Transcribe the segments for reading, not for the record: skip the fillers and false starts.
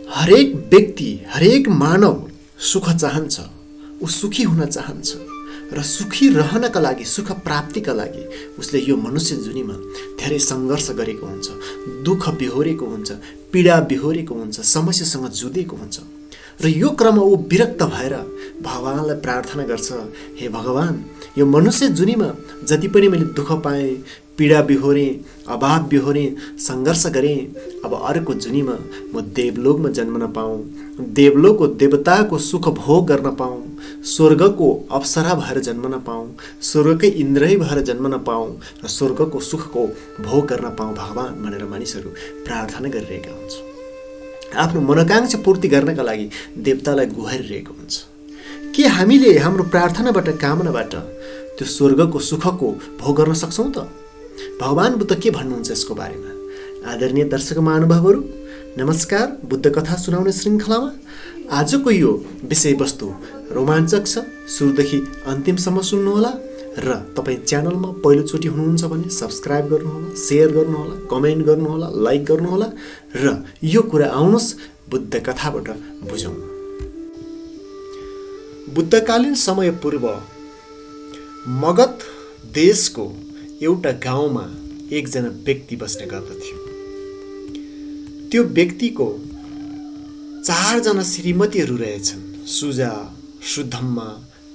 हरेक व्यक्ति, हरेक मानव सुख चाहन्छ, ऊ सुखी हुन चाहन्छ र सुखी रहनका लागि, सुख प्राप्तिका लागि उसले यो मनुष्य जुनीमा धेरै सङ्घर्ष गरेको हुन्छ, दुःख बिहोरेको हुन्छ, पीडा बिहोरेको हुन्छ, समस्यासँग जुधेको हुन्छ र यो क्रममा ऊ विरक्त भएर भगवानलाई प्रार्थना गर्छ, हे भगवान, यो मनुष्य जुनीमा जति पनि मैले दुःख पाएँ, पीडा बिहोरेँ, अभाव बिहोरेँ, सङ्घर्ष गरेँ, अब अर्को जुनीमा म देवलोकमा जन्मन पाऊँ, देवलोकको देवताको सुख भोग गर्न पाऊँ, स्वर्गको अप्सरा भएर जन्मन पाऊँ, स्वर्गकै इन्द्रै भएर जन्मन पाऊँ र स्वर्गको सुखको भोग गर्न पाऊँ भगवान भनेर मानिसहरू प्रार्थना गरिरहेका हुन्छन्। आफ्नो मनोकांक्षा पूर्ति गर्नका लागि देवतालाई गुहारिरहेको हुन्छ। के हामीले हाम्रो प्रार्थनाबाट, कामनाबाट त्यो स्वर्गको सुखको भोग गर्न सक्छौँ त? भगवान बुद्ध के भन्नुहुन्छ यसको बारेमा? आदरणीय दर्शक महानुभावहरू, नमस्कार। बुद्ध कथा सुनाउने श्रृङ्खलामा आजको यो विषयवस्तु रोमाञ्चक छ। सुरुदेखि अन्तिमसम्म सुन्नुहोला र तपाईँ च्यानलमा पहिलोचोटि हुनुहुन्छ भने सब्सक्राइब गर्नुहोला, सेयर गर्नुहोला, कमेन्ट गर्नुहोला, लाइक गर्नुहोला र यो कुरा आउनुहोस् बुद्ध कथाबाट बुझौँ। बुद्धकालीन समय पूर्व मगध देशको एउटा गाउँमा एकजना व्यक्ति बस्ने गर्दथ्यो। त्यो व्यक्तिको 4 जना श्रीमतीहरू रहेछन्, सुजा, सुधम्मा,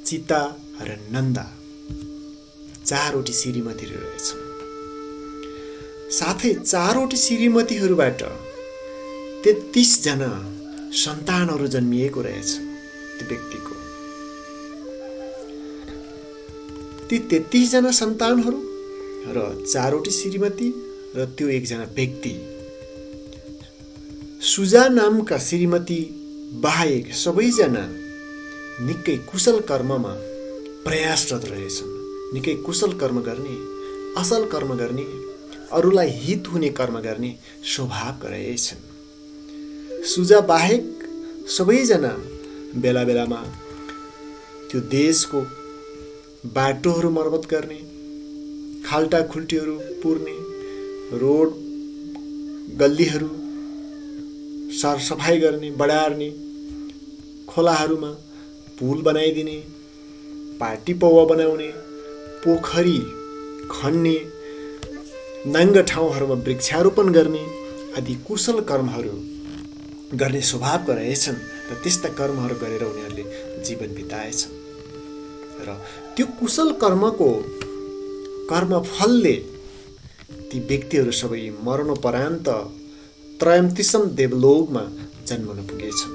चिता र नन्दा। 4वटी श्रीमतीहरू रहेछन्। साथै 4वटी श्रीमतीहरूबाट 33 जना सन्तानहरू जन्मिएको रहेछ त्यो व्यक्तिको। ती 33 जना सन्तानहरू र 4वटी श्रीमती र त्यो एकजना व्यक्ति, सुजा नामका श्रीमती बाहेक सबैजना निकै कुशल कर्ममा प्रयासरत रहेछन्। निकै कुशल कर्म गर्ने, असल कर्म गर्ने, अरूलाई हित हुने कर्म गर्ने स्वभावका रहेछन्। सुजा बाहेक सबैजना बेला बेलामा त्यो देशको बाटोहरू मर्मत गर्ने, खाल्टा खुल्टीहरू पुर्ने, रोड गल्लीहरू सरसफाइ गर्ने, बढार्ने, खोलाहरूमा पुल बनाइदिने, पाटी पौवा बनाउने, पोखरी खन्ने, नाङ्गा ठाउँहरूमा वृक्षारोपण गर्ने आदि कुशल कर्महरू गर्ने स्वभावका रहेछन् र त्यस्ता कर्महरू गरेर उनीहरूले जीवन बिताएछन्। र त्यो कुशल कर्मको कर्मफलले ती व्यक्तिहरू सबै मरणोपरान्त त्रयम्तिसम देवलोकमा जन्मन पुगेछन्।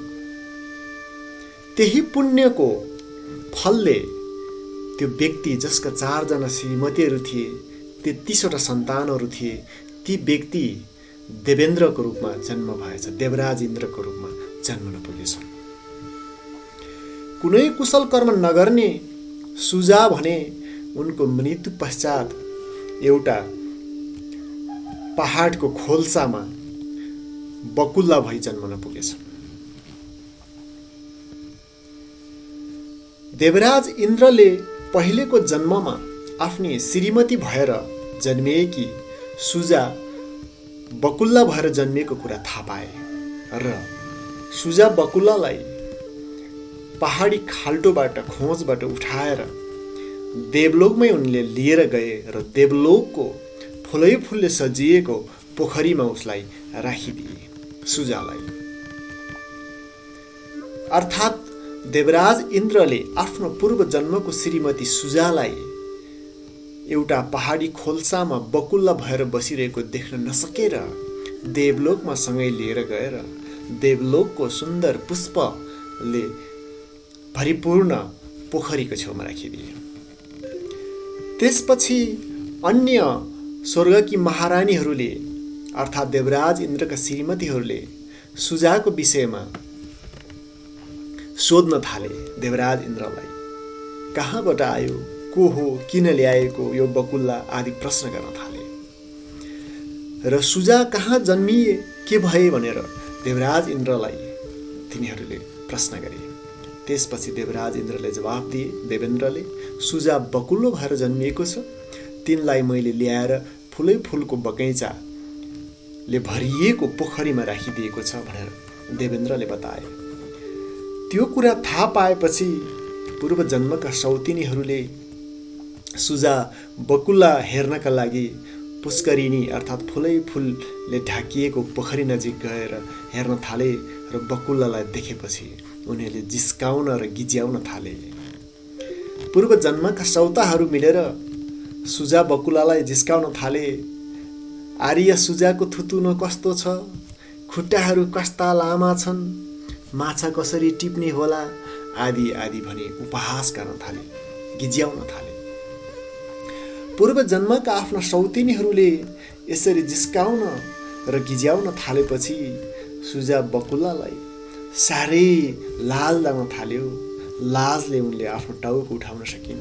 त्यही पुण्यको फलले त्यो व्यक्ति जसका 4 जना श्रीमतीहरू थिए, 33वटा सन्तानहरू थिए, ती व्यक्ति देवेन्द्रको रूपमा जन्म भएछ, देवराज इन्द्रको रूपमा जन्मन पुगेछन्। कुनै कुशल कर्म नगर्ने सुजा भने उनको मृत्यु पश्चात एउटा पहाडको खोल्सामा बकुल्ला भई जन्मन पुगेछन्। देवराज इन्द्रले पहिलेको जन्ममा आफ्नी श्रीमती भएर जन्मिएकी सुजा बकुल्ला भएर जन्मिएको कुरा थाहा पाए र सुजा बकुल्लालाई पहाडी खाल्टोबाट, खोजबाट उठाएर देवलोकमै उनले लिएर गए र देवलोकको फुलै फुलले सजिएको पोखरीमा उसलाई राखिदिए, सुजालाई। अर्थात् देवराज इन्द्रले आफ्नो पूर्व जन्मको श्रीमती सुजालाई एउटा पहाडी खोल्सामा बकुल्ला भएर बसिरहेको देख्न नसकेर देवलोकमा सँगै लिएर गएर देवलोकको सुन्दर पुष्पले भरिपूर्ण पोखरीको छेउमा राखिदिए। त्यसपछि अन्य स्वर्गकी महारानीहरूले अर्थात् देवराज इन्द्रका श्रीमतीहरूले सुजाको विषयमा सोध्न थाले देवराज इन्द्रलाई। कहाँबाट आयो, को हो, किन ल्याएको यो बकुल्ला आदि प्रश्न गर्न थाले र सुजा कहाँ जन्मिए, के भए भनेर देवराज इन्द्रलाई तिनीहरूले प्रश्न गरे। त्यसपछि देवराज इन्द्रले जवाफ दिए, देवेन्द्रले, सुजा बकुल्लो भएर जन्मिएको छ, तिनलाई मैले ल्याएर फुलै फुलको बगैँचाले भरिएको पोखरीमा राखिदिएको छ भनेर देवेन्द्रले बताए। त्यो कुरा थाहा पाएपछि पूर्व जन्मका सौतिनीहरूले सुजा बकुल्ला हेर्नका लागि पुष्करिणी अर्थात् फुलै फुलले ढाकिएको पोखरी नजिक गएर हेर्न थाले र बकुल्लालाई देखेपछि उनीहरूले जिस्काउन र गिज्याउन थाले। पूर्व जन्मका सौताहरू मिलेर सुजा बकुल्लालाई जिस्काउन थाले। आर्य सुजाको थुतुनो कस्तो छ, खुट्टाहरू कस्ता लामा छन्, माछा कसरी टिप्ने होला आदि आदि भनी उपहास गर्न थाले, गिज्याउन थाले। पूर्व जन्मका आफ्ना सौतिनीहरूले यसरी जिस्काउन र गिज्याउन थालेपछि सुजा बकुल्लालाई साह्रै लाज लाग्न थाल्यो। लाजले उनले आफ्नो टाउको उठाउन सकिन्।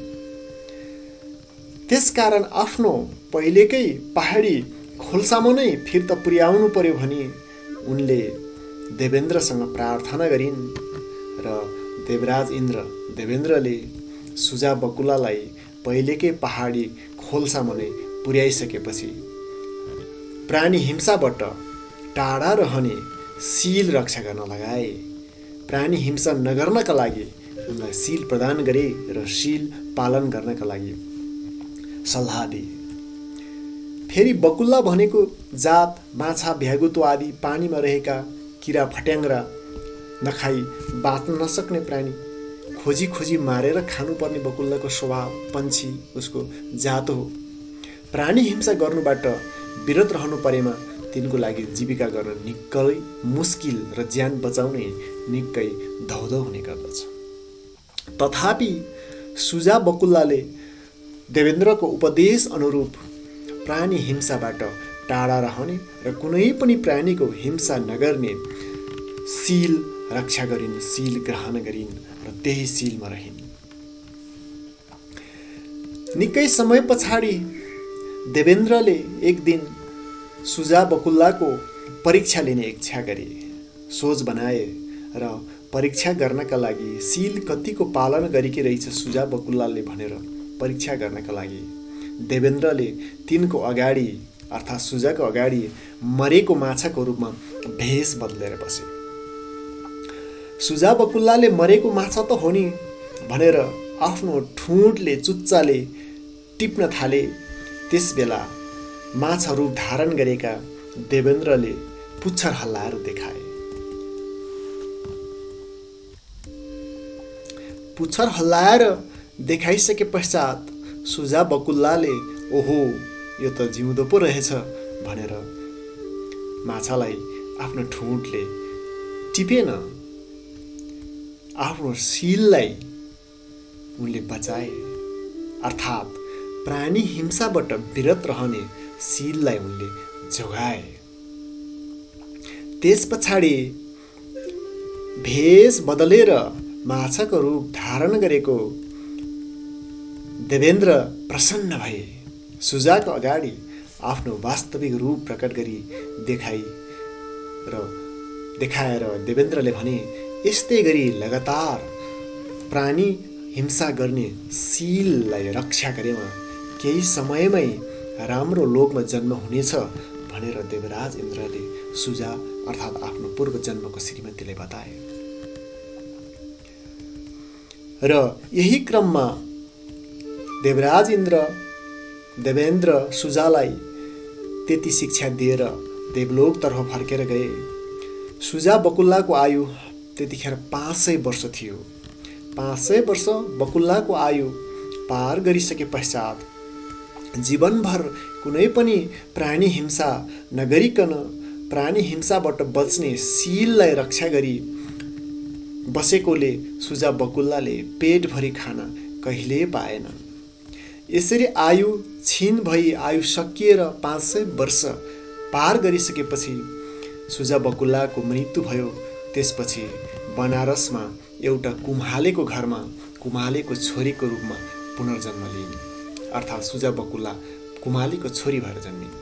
त्यसकारण आफ्नो पहिलेकै पहाडी खोल्सामा नै फिर्ता पुर्याउनु पर्यो भनी उनले देवेन्द्रसँग प्रार्थना गरिन् र देवराज इन्द्र देवेन्द्रले सुजा बकुल्लालाई पहिलेकै पहाडी खोल्सामा नै पुर्याइसकेपछि प्राणी हिंसाबाट टाढा रहने सील रक्षा गर्न लगाए। प्राणी हिंसा नगर्नका लागि उनलाई सील प्रदान गरे र सील पालन गर्नका लागि सल्लाह दिए। फेरि बकुल्ला भनेको जात माछा भ्यागुतो आदि पानीमा रहेका किरा फट्याङ्ग्रा नखाई बाँच्न नसक्ने प्राणी खोजी खोजी मारेर खानुपर्ने बकुल्लाको स्वभाव पन्छी उसको जात हो। प्राणी हिंसा गर्नुबाट विरत रहनु परेमा तिनको लागि जीविका गर्न निकै मुस्किल र ज्यान बचाउने निकै धौधौ हुने गर्दछ। तथापि सुजा बकुल्लाले देवेन्द्रको उपदेश अनुरूप प्राणी हिंसाबाट टाढा रहने र कुनै पनि प्राणीको हिंसा नगर्ने सील रक्षा गरिन्, सील ग्रहण गरिन् र त्यही सीलमा रहिन्। निकै समय पछाडि देवेन्द्रले एक दिन सुजा बकुल्लाको परीक्षा लिने इच्छा गरे, सोच बनाए र परीक्षा गर्नका लागि सील कतिको पालन गरेकी रहेछ सुजा बकुल्लाले भनेर परीक्षा गर्नका लागि देवेन्द्रले तिनको अगाडि अर्थात् सुजाको अगाडि मरेको माछाको रूपमा भेष बदलेर बसे। सुजा बकुल्लाले मरेको माछा त हो नि भनेर आफ्नो ठुँडले चुच्चाले टिप्न थाले। त्यसबेला माछा रूप धारण गरेका देवेन्द्रले पुच्छर हल्लाएर देखाए। पुच्छर हल्लाएर देखाइसके पश्चात सुजा बकुल्लाले ओहो यो त जिउँदो पो रहेछ भनेर माछालाई आफ्नो ठुँडले टिपेन, आफ्नो सीललाई उनले बचाए अर्थात् प्राणी हिंसाबाट विरत रहने सीललाई उनले जोगाए। त्यस पछाडि भेष बदलेर माछाको रूप धारण गरेको देवेन्द्र प्रसन्न भए। सुजाको अगाडि आफ्नो वास्तविक रूप प्रकट गरी देखाएर देवेन्द्रले भने यस्तै गरी लगातार प्राणी हिंसा गर्ने सीललाई रक्षा गरेमा केही समयमै राम्रो लोकमा जन्म हुनेछ भनेर देवराज इन्द्रले सुजा अर्थात् आफ्नो पूर्व जन्मको श्रीमतीलाई बताए। र यही क्रममा देवराज इन्द्र देवेन्द्र सुजालाई त्यति शिक्षा दिएर देवलोकतर्फ फर्केर गए। सुजा बकुल्लाको आयु त्यतिखेर 500 वर्ष थियो। 500 वर्ष बकुल्लाको आयु पार गरिसके पश्चात जीवनभर कुनै पनि प्राणी हिंसा नगरिकन प्राणी हिंसाबाट बच्ने सीललाई रक्षा गरी बसेकोले सुजा बकुल्लाले पेटभरि खाना कहिल्यै पाएनन्। यसरी आयु क्षीण भई आयु सकिएर 500 वर्ष पार गरिसकेपछि सुजा बकुल्लाको मृत्यु भयो। त्यसपछि बनारसमा एउटा कुम्हालेको घरमा कुम्हालेको छोरीको रूपमा पुनर्जन्म लिइन् अर्थात् सुजा बकुल्ला कुम्हालेको छोरी भएर जन्मिन्।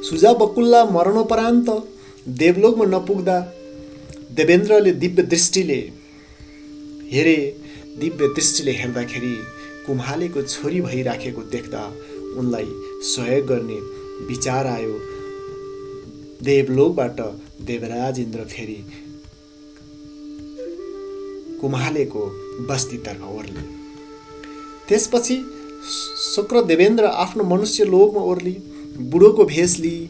सुजा बकुल्ला मरणोपरान्त देवलोकमा नपुग्दा देवेन्द्रले दिव्य दृष्टिले हेर्दाखेरि कुम्हालेको छोरी भइराखेको देख्दा उनलाई सहयोग गर्ने विचार आयो। देवलोकबाट देवराज इन्द्र फेरि कुम्हालेको बस्तीतर्फ ओर्ले। त्यसपछि शुक्र देवेन्द्र आफ्नो मनुष्य लोकमा ओर्ली बुढोको भेष लिई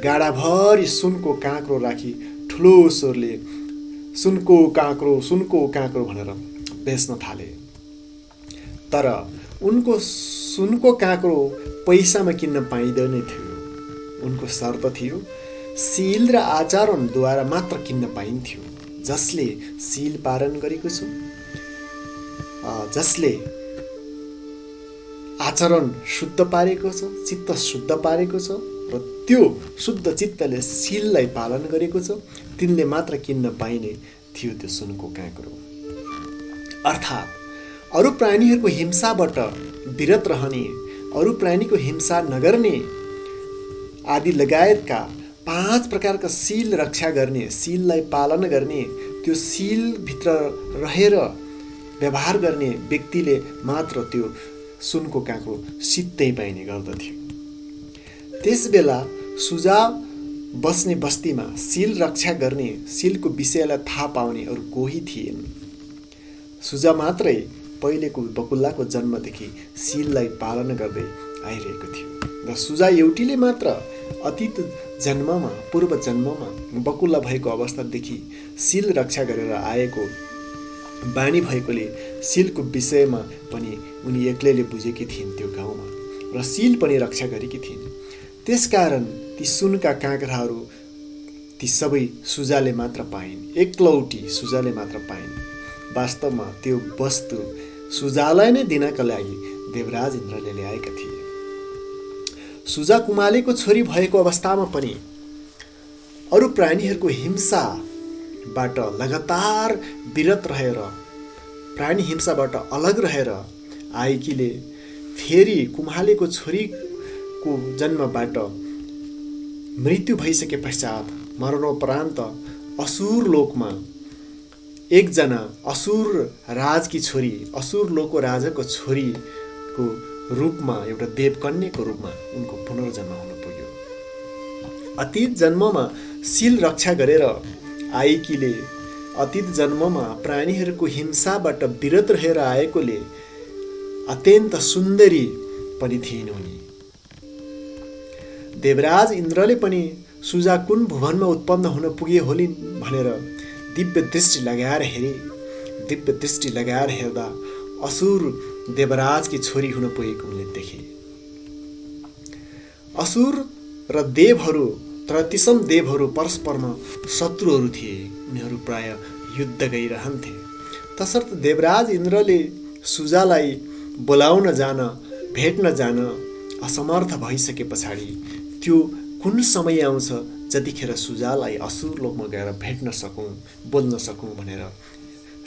गाडाभरि सुनको काँक्रो राखी ठुलो स्वरले सुनको काँक्रो भनेर बेच्न थाले। तर उनको सुनको काँक्रो पैसामा किन्न पाइँदैन थियो। उनको शर्त थियो सील र आचरणद्वारा मात्र किन्न पाइन्थ्यो। जसले सील पालन गरेको छ, जसले आचरण शुद्ध पारेको छ, चित्त शुद्ध पारेको छ र त्यो शुद्ध चित्तले सीललाई पालन गरेको छ, तिनले मात्र किन्न पाइने थियो त्यो सुनको काँक्रो। अर्थात् अरू प्राणीहरूको हिंसाबाट विरत रहने, अरू प्राणीको हिंसा नगर्ने आदि लगायतका 5 प्रकारका सील रक्षा गर्ने, सीललाई पालन गर्ने, त्यो सीलभित्र रहेर व्यवहार गर्ने व्यक्तिले मात्र त्यो सुनको काँक्रो सित्तै पाइने गर्दथ्यो। त्यसबेला सुझाव बस्ने बस्तीमा सील रक्षा गर्ने, सीलको विषयलाई थाहा पाउने अरू कोही थिएन। सुझा मात्रै पहिलेको बकुल्लाको जन्मदेखि सीललाई पालन गर्दै आइरहेको थियो र सुझा एउटीले मात्र अतीत जन्ममा, पूर्व जन्ममा बकुल्ला भएको अवस्थादेखि सील रक्षा गरेर आएको बानी भएकोले सीलको विषयमा पनि उनी एक्लैले बुझेकी थिइन् त्यो गाउँमा र सील पनि रक्षा गरेकी थिइन्। त्यसकारण ती सुनका काँक्राहरू ती सबै सुजाले मात्र पाइन्, एकलौटी सुजाले मात्र पाइन्। वास्तवमा त्यो वस्तु सुजालाई नै दिनका लागि देवराज इन्द्रले ल्याएका थिए। सुजा कुमालेको छोरी भएको अवस्थामा पनि अरू प्राणीहरूको हिंसाबाट लगातार विरत रहेर, प्राणी हिंसाबाट अलग रहेर आएकीले फेरि कुम्हालेको छोरीको जन्मबाट मृत्यु भइसके पश्चात मरणोपरान्त असुर लोकमा एकजना असुर राजकी छोरी, असुर लोकको राजाको छोरीको रूपमा, एउटा देवकन्याको रूपमा उनको पुनर्जन्म हुन पुग्यो। अतीत जन्ममा सील रक्षा गरेर आएकीले, अतीत जन्ममा प्राणीहरूको हिंसाबाट विरत रहेर आएकोले अत्यन्त सुन्दरी पनि थिइन् उनी। देवराज इन्द्रले पनि सुजा कुन भुवनमा उत्पन्न हुन पुगे होलिन् भनेर दिव्य दृष्टि लगाएर हेरे। दिव्य दृष्टि लगाएर हेर्दा असुर देवराजकी छोरी हुन पुगेको उनले देखे। असुर र देवहरू, 33 देवहरू परस्परमा शत्रुहरू थिए। उनीहरू प्राय युद्ध गरिरहन्थे। तसर्थ देवराज इन्द्रले सुजालाई बोलाउन जान, भेट्न जान असमर्थ भइसके पछाडि त्यो कुन समय आउँछ जतिखेर सुजालाई असुर लोकमा गएर भेट्न सकौँ, बोल्न सकौँ भनेर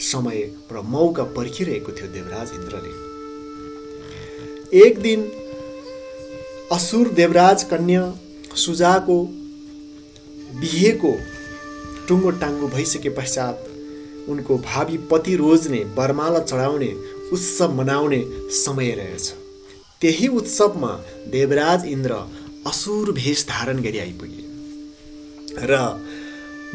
समय र मौका पर्खिरहेको थियो देवराज इन्द्रले। एक दिन असुर देवराज कन्या सुजाको बिहेको टुङ्गो टाङ्गो भइसके पश्चात उनको भावी पति रोज्ने, वरमाला चढाउने, उत्सव मनाउने समय रहेछ। त्यही उत्सवमा देवराज इन्द्र असुर भेष धारण गरी आइपुगे र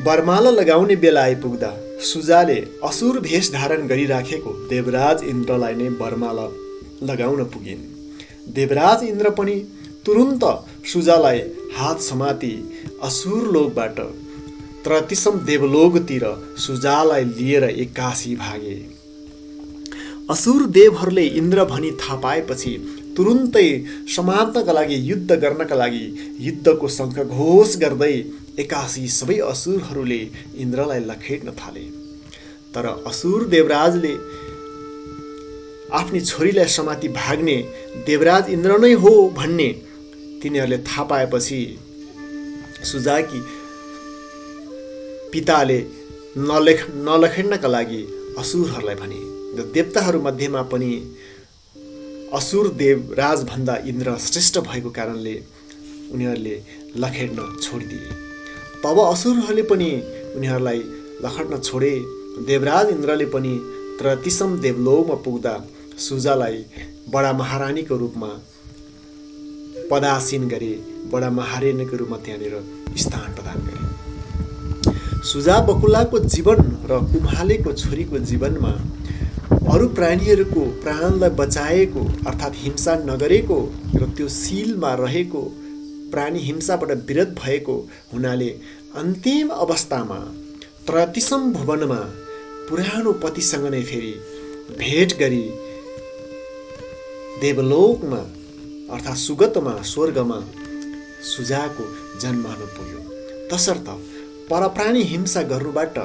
वरमाला लगाउने बेला आइपुग्दा सुजाले असुर भेष धारण गरिराखेको देवराज इन्द्रलाई नै वरमाला लगाउन पुगिन्। देवराज इन्द्र पनि तुरुन्त सुजालाई हात समाती असुर लोकबाट 33 देवलोकतिर सुजालाई लिएर एक्कासी भागे। असुर देवहरूले इन्द्र भनी थाहा पाएपछि तुरुन्तै समात्नका लागि, युद्ध गर्नका लागि युद्धको शङ्ख घोष गर्दै एक्कासी सबै असुरहरूले इन्द्रलाई लखेट्न थाले। तर असुर देवराजले आफ्नी छोरीलाई समाती भाग्ने देवराज इन्द्र नै हो भन्ने तिनीहरूले थाहा पाएपछि सुजाकी पिताले नलखेट्नका लागि असुरहरूलाई भने। र देवताहरू मध्येमा पनि असुर देवराज भन्दा इन्द्र श्रेष्ठ भएको कारणले उनीहरूले लखेट्न छोडिदिए। तब असुरहरूले पनि उनीहरूलाई लखेट्न छोडे। देवराज इन्द्रले पनि 33 देवलोकमा पुग्दा सुजालाई बडा महारानीको रूपमा पदासीन गरे, बडा महारानीको रूपमा त्यहाँनिर स्थान प्रदान गरे। सुजा बकुलाको जीवन र उमालेको छोरीको जीवनमा अरू प्राणीहरूको प्राणलाई बचाएको अर्थात् हिंसा नगरेको र त्यो सीलमा रहेको प्राणी हिंसाबाट विरत भएको हुनाले अन्तिम अवस्थामा 33औं भुवनमा पुरानो पतिसँग नै फेरि भेट गरी देवलोकमा अर्थात् सुगतमा स्वर्गमा सुजाको जन्म हुन पुग्यो। तसर्थ परप्राणी हिंसा गर्नुबाट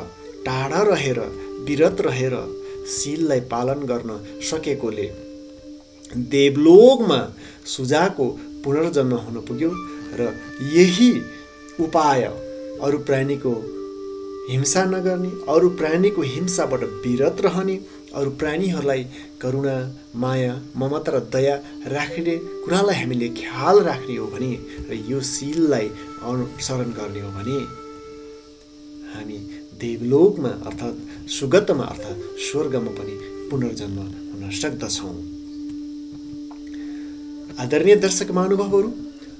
टाढा रहेर विरत रहेर शीललाई पालन गर्न सकेकोले देवलोकमा सुजाको पुनर्जन्म हुन पुग्यो र यही उपाय अरू प्राणीको हिंसा नगर्ने, अरू प्राणीको हिंसाबाट विरत रहने, अरू प्राणीहरूलाई करुणा, माया, ममता र दया राख्ने कुरालाई हामीले ख्याल राख्ने हो भने र यो शीललाई अनुसरण गर्ने हो भने हामी देवलोकमा अर्थात् सुगतमा अर्थात् स्वर्गमा पनि पुनर्जन्म हुन सक्दछौँ। आदरणीय दर्शक महानुभावहरू,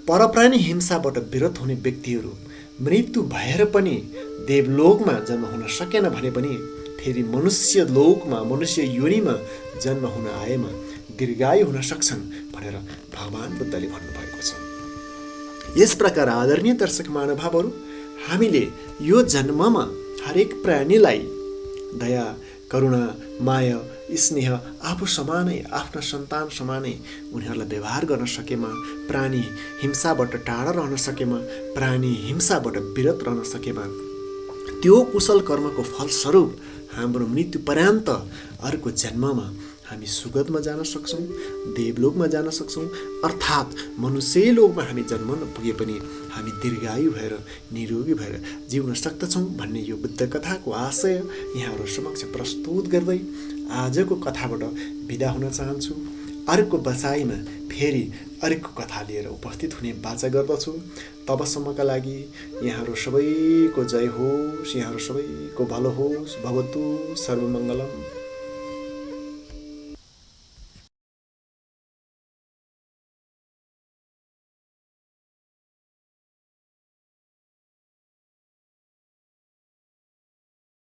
परप्राणी हिंसाबाट विरत हुने व्यक्तिहरू मृत्यु भएर पनि देवलोकमा जन्म हुन सकेन भने पनि फेरि मनुष्य लोकमा, मनुष्य योनिमा जन्म हुन आएमा दीर्घायु हुन सक्छन् भनेर भगवान बुद्धले भन्नुभएको छ। यस प्रकार आदरणीय दर्शक महानुभावहरू, हामीले यो जन्ममा हरेक प्राणीलाई दया, करुणा, माया, स्नेह आफू समानै, आफ्ना सन्तान समानै उनीहरूलाई व्यवहार गर्न सकेमा, प्राणी हिंसाबाट टाढा रहन सकेमा, प्राणी हिंसाबाट विरत रहन सकेमा, त्यो कुशल कर्मको फलस्वरूप हाम्रो मृत्यु पर्यन्त अर्को जन्ममा हामी सुगतमा जान सक्छौँ, देवलोकमा जान सक्छौँ, अर्थात् मनुष्य लोकमा हामी जन्म नपुगे पनि हामी दीर्घायु भएर निरोगी भएर जिउन सक्दछौँ भन्ने यो बुद्ध कथाको आशय यहाँहरू समक्ष प्रस्तुत गर्दै आजको कथाबाट बिदा हुन चाहन्छु। अर्को बसाइमा फेरि अर्को कथा लिएर उपस्थित हुने बाचा गर्दछु। तबसम्मका लागि यहाँहरू सबैको जय होस्, यहाँहरू सबैको भलो होस्। भवतु सर्वमङ्गलम्।